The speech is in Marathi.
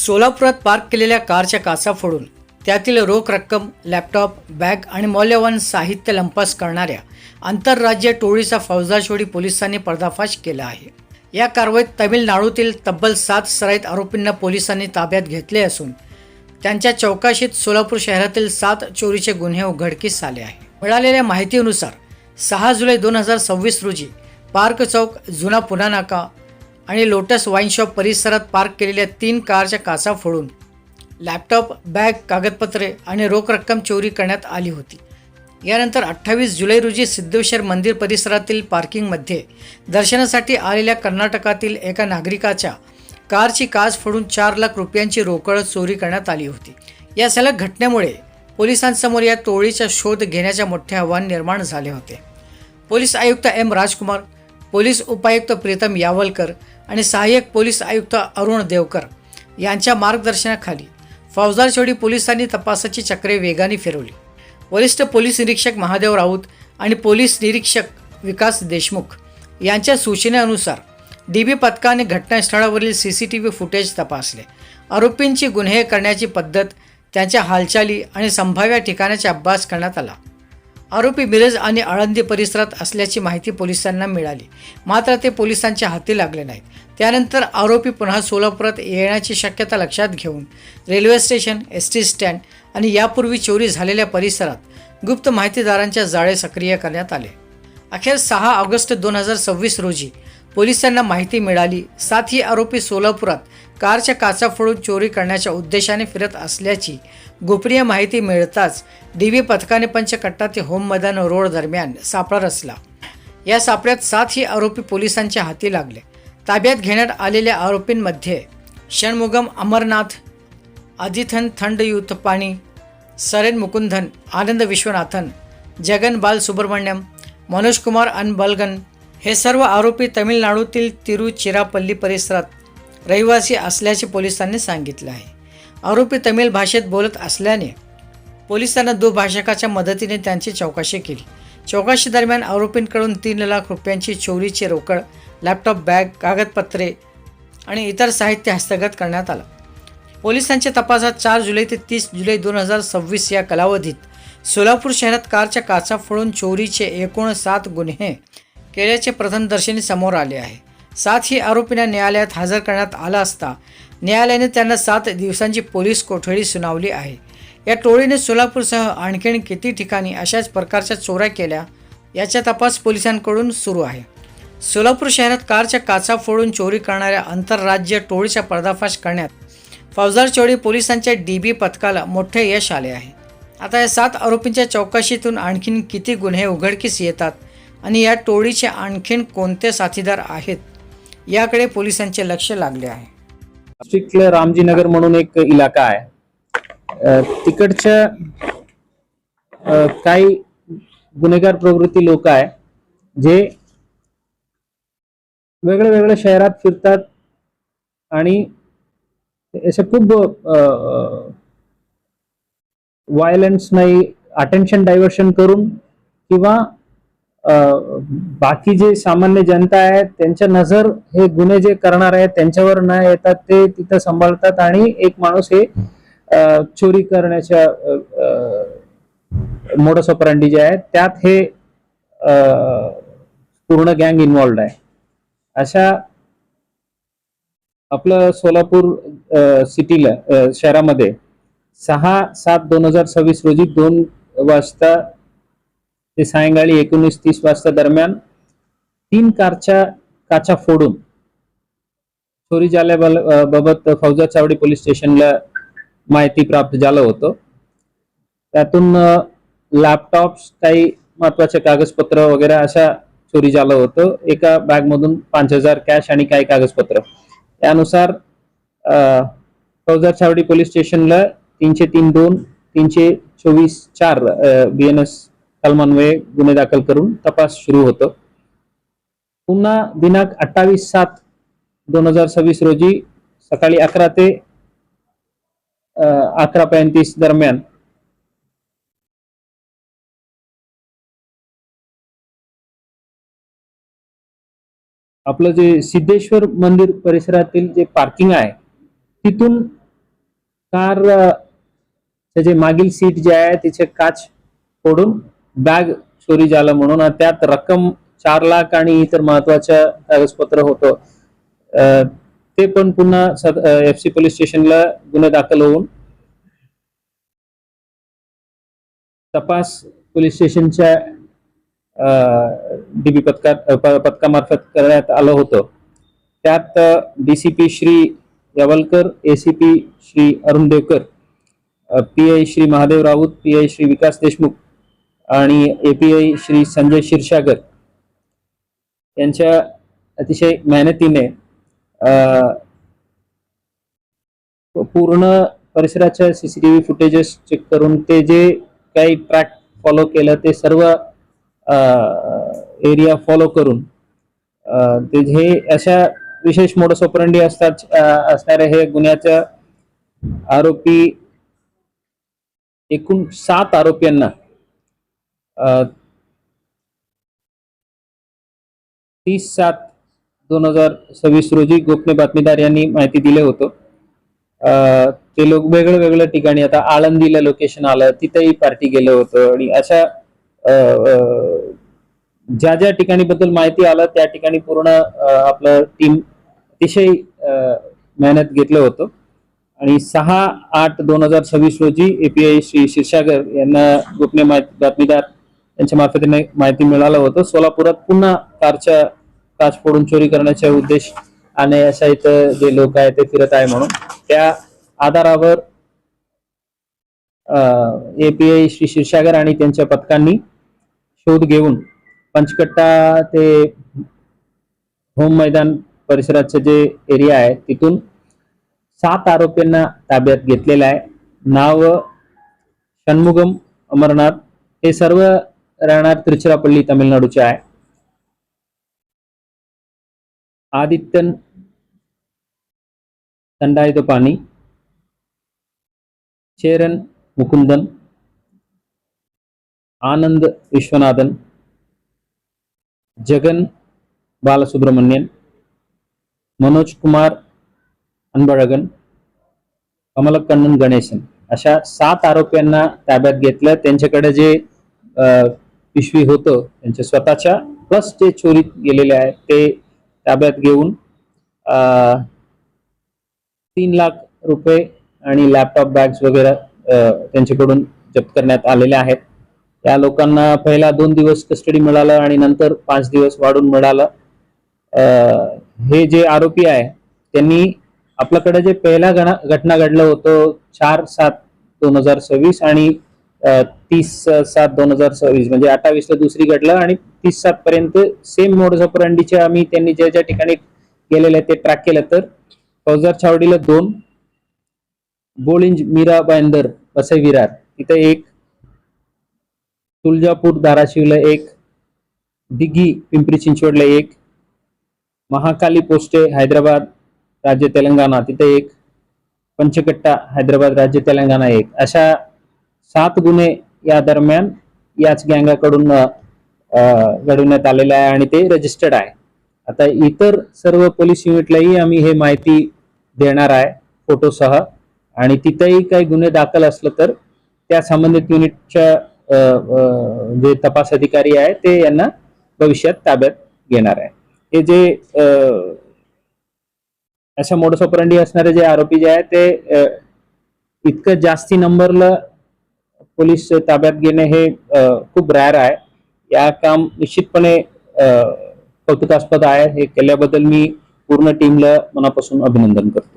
सोलापुरात पार्क केलेल्या कारच्या काचा फोडून त्यातील रोख रक्कम, लॅपटॉप, बॅग आणि मौल्यवान साहित्य लंपास करणाऱ्या आंतरराज्य टोळीचा फौजदारचोडी पोलिसांनी पर्दाफाश केला आहे। या कारवाईत तमिळनाडूतील तब्बल 7 सराईत आरोपींना पोलिसांनी ताब्यात घेतले असून त्यांच्या चौकशीत सोलापूर शहरातील 7 चोरीचे गुन्हे उघडकीस आले आहे। मिळालेल्या माहितीनुसार 6 जुलै 2026 रोजी पार्क चौक, जुना पुणा नाका आणि लोटस वाईन शॉप परिसरात पार्क केलेल्या 3 कारच्या काचा फोडून लॅपटॉप, बॅग, कागदपत्रे आणि रोख रक्कम चोरी करण्यात आली होती। यानंतर 28 जुलै रोजी सिद्धेश्वर मंदिर परिसरातील पार्किंगमध्ये दर्शनासाठी आलेल्या कर्नाटकातील एका नागरिकाच्या कारची काच फोडून 4 लाख रुपयांची रोकड चोरी करण्यात आली होती। या सलग घटनेमुळे पोलिसांसमोर या टोळीचा शोध घेण्याचे मोठे आव्हान निर्माण झाले होते। पोलीस आयुक्त एम राजकुमार, पोलीस उपायुक्त प्रीतम यावलकर आणि सहाय्यक पोलीस आयुक्त अरुण देवकर यांच्या मार्गदर्शनाखाली फौजदारचोडी पोलिसांनी तपासाची चक्रे वेगाने फिरवली। वरिष्ठ पोलीस निरीक्षक महादेव राऊत आणि पोलीस निरीक्षक विकास देशमुख यांच्या सूचनेनुसार डीबी पथकाने घटनास्थळावरील CCTV फुटेज तपासले। आरोपींची गुन्हे करण्याची पद्धत, त्यांच्या हालचाली आणि संभाव्य ठिकाणाचा अभ्यास करण्यात आला। आरोपी मिरज आणि आळंदी परिसरात असल्याची माहिती पोलिसांना मिळाली, मात्र ते पोलिसांच्या हाती लागले नाहीत। त्यानंतर आरोपी पुन्हा सोलापुरात येण्याची शक्यता लक्षात घेऊन रेल्वे स्टेशन, ST स्टँड आणि यापूर्वी चोरी झालेल्या परिसरात गुप्त माहितीदारांच्या जाळे सक्रिय करण्यात आले। अखेर 6 ऑगस्ट 2026 रोजी पोलिसांना माहिती मिळाली, 7 ही आरोपी सोलापुरात कारच्या काचा फोडून चोरी करण्याच्या उद्देशाने फिरत असल्याची गोपनीय माहिती मिळताच DB पथकाने पंचकट्टा ते होम मैदान रोड दरम्यान सापळा रचला। या सापळ्यात 7 ही आरोपी पोलिसांच्या हाती लागले। ताब्यात घेण्यात आलेल्या आरोपींमध्ये षणमुगम अमरनाथ, आदिथन थंड युथपाणी, सरेन मुकुंदन, आनंद विश्वनाथन, जगन बाल सुब्रमण्यम, मनोज कुमार अनबलगन हे सर्व आरोपी तमिळनाडूतील तिरुचिरापल्ली परिसरात रहिवासी असल्याचे पोलिसांनी सांगितले आहे। आरोपी तमिळ भाषेत बोलत असल्याने पोलिसांना दुभाषकाच्या मदतीने त्यांची चौकशी केली। चौकशी दरम्यान आरोपींकडून 3 लाख रुपयांची चोरीची रोकड, लॅपटॉप, बॅग, कागदपत्रे आणि इतर साहित्य हस्तगत करण्यात आलं। पोलिसांच्या तपासात 4 जुलै ते 30 जुलै 2026 या कालावधीत सोलापूर शहरात कारच्या काचा फोडून चोरीचे एकूण 7 गुन्हे केल्याचे प्रथमदर्शनी समोर आले आहे। 7 ही आरोपींना न्यायालयात हजर करण्यात आला असता न्यायालयाने त्यांना 7 दिवसांची पोलीस कोठडी सुनावली आहे। या टोळीने सोलापूरसह आणखीन किती ठिकाणी अशाच प्रकारच्या चोऱ्या केल्या याचा तपास पोलिसांकडून सुरू आहे। सोलापूर शहरात कारच्या काचा फोडून चोरी करणाऱ्या आंतरराज्य टोळीचा पर्दाफाश करण्यात फौजदारचोडी पोलिसांच्या DB पथकाला मोठे यश आले आहे। आता या 7 आरोपींच्या चौकशीतून आणखीन किती गुन्हे उघडकीस येतात आणि या टोळीचे आणखीन कोणते साथीदार आहेत याकडे पोलिसांचे लक्ष लागले आहे। नाशिकला रामजीनगर म्हणून एक इलाका आहे, तिकडच्या काही गुन्हेगार प्रवृत्ती लोक आहे जे वेगळ्या वेगळ्या शहरात फिरतात आणि असे खूप व्हायलन्स नाही, अटेन्शन डायव्हर्शन करून किंवा बाकी जे सामान्य जनता आहे त्यांच्या नजर हे गुन्हे जे करणार आहेत त्यांच्यावर न येतात ते तिथं सांभाळतात आणि एक माणूस हे चोरी करण्याच्या मोडस ऑपरंडी जे आहे त्यात हे पूर्ण गँग इन्व्हॉल्ड आहे। अशा आपलं सोलापूर सिटीला शहरामध्ये 6/7/2026 रोजी 2 वाजता ते सायंकाळी 19:30 वाजता दरम्यान 3 कारच्या काचा फोडून चोरी झाल्याबाबत फौजदारचोडी पोलीस स्टेशनला माहिती प्राप्त झालं होतं। त्यातून लॅपटॉप्स, काही महत्वाचे कागदपत्र वगैरे अशा चोरी झालं होतं। एका बॅग मधून 5,000 कॅश आणि काही कागदपत्र। त्यानुसार फौजदारचोडी पोलीस स्टेशनला 303(2), 324(4) BNS कलमान्वये गुन्हे दाखल करून तपास सुरू होतो। पुन्हा दिनांक 28/7/2026 रोजी सकाळी 11 ते 11:35 दरम्यान आपलं जे सिद्धेश्वर मंदिर परिसरातील जे पार्किंग आहे तिथून कार जे मागील सीट जे आहे तिचे काच फोडून बॅग चोरी झालं म्हणून, आणि त्यात रक्कम 4 लाख आणि इतर महत्वाचं कागदपत्र होतं. ते पण पुन्हा FC पोलीस स्टेशनला गुन्हे दाखल होऊन तपास पोलीस स्टेशनच्या DB पथकामार्फत करण्यात आलं होतं. त्यात DCP Shri Yawalkar, ACP Shri Arun Devkar, PI Shri Mahadev Raut, PI Shri विकास देशमुख आणि API श्री संजय क्षीरसागर यांच्या अतिशय मेहनतीने पूर्ण परिसराच्या CCTV फुटेजेस चेक करून ते जे काही ट्रॅक फॉलो केलं ते सर्व एरिया फॉलो करून ते हे अशा विशेष मोडस ऑपरंडी असणारे हे गुन्ह्याच्या आरोपी एकूण 7 आरोपींना 30/7/2026 रोजी गोपनीय बातमीदार यांनी माहिती दिले होतं. ते लोक वेगळ्या ठिकाणी, आता आळंदीला लोकेशन आलं, तिथेही पार्टी गेलं होतं, आणि अशा ज्या ज्या ठिकाणी बद्दल माहिती आलं त्या ठिकाणी पूर्ण आपलं टीम अतिशय मेहनत घेतलं होतं. आणि 6/8/2026 रोजी API श्री क्षीरसागर यांना गोपनीय बातमीदार यांच्या मार्फतीने माहिती मिळालं होतं. सोलापुरात पुन्हा कारच्या काच फोडून चोरी करण्याचा उद्देश आणि अशा इथं जे लोक आहेत ते फिरत आहे म्हणून, त्या आधारावर API श्री क्षीरसागर आणि त्यांच्या पथकांनी शोध घेऊन पंचकट्टा ते होम मैदान परिसराचे जे एरिया आहे तिथून 7 आरोपींना ताब्यात घेतलेलं आहे. नाव षण्मुगम अमरनाथ, हे सर्व राहणार तिरुचिरापल्ली तामिळनाडूचे आहे. आदित्यन दंडायुधपाणी, चेरन मुकुंदन, आनंद विश्वनाथन, जगन बालसुब्रमण्यन, मनोज कुमार अनबळगन, कमलकन्नन गणेशन, अशा 7 आरोपींना ताब्यात घेतलं. त्यांच्याकडे जे पिशवी होतं त्यांच्या स्वतःच्या प्लस जे चोरीत गेलेले आहे ते ताब्यात घेऊन 3 लाख रुपये आणि लॅपटॉप, बॅग्स वगैरे त्यांच्याकडून जप्त करण्यात आलेले आहेत. या लोकांना पहिला 2 दिवस कस्टडी मिळालं आणि नंतर 5 दिवस वाढून मिळालं. हे जे आरोपी आहे त्यांनी आपल्याकडे जे पहिला घटना घडलं होतं 4/7/2026 आणि 30/7/2026 म्हणजे 28 ला दुसरी घडलं आणि 30/7 पर्यंत सेम मोडस ऑपरंडीचे आम्ही त्यांनी ज्या ज्या ठिकाणी गेलेले ते ट्रॅक केलं. तर फौजदार छावडीला 2, बोळिंज मीरा बांदर वसई विरार तिथे 1, तुळजापूर धाराशिवला 1, दिघी पिंपरी चिंचवडला 1, महाकाली पोस्टे हैदराबाद राज्य तेलंगणा तिथे 1, पंचकट्टा हैदराबाद राज्य तेलंगणा 1, अशा 7 गुन्हे या दरम्यान याच गँगाकडून घडवण्यात आलेले आहे आणि ते रजिस्टर्ड आहे. आता इतर सर्व पोलीस युनिटलाही आम्ही हे माहिती देणार आहे फोटोसह, आणि तिथेही काही गुन्हे दाखल असलं तर त्या संबंधित युनिटच्या जे तपास अधिकारी आहे ते यांना भविष्यात ताब्यात घेणार आहे. हे जे अशा मोडस ऑपरंडी असणारे जे आरोपी जे आहेत ते इतकं जास्ती नंबरला पोलीस ताब्यात घेणे हे खूप रेअर आहे. या काम निश्चितपणे कौतुकास्पद आहे. हे केल्याबद्दल मी पूर्ण टीमला मनापासून अभिनंदन करतो.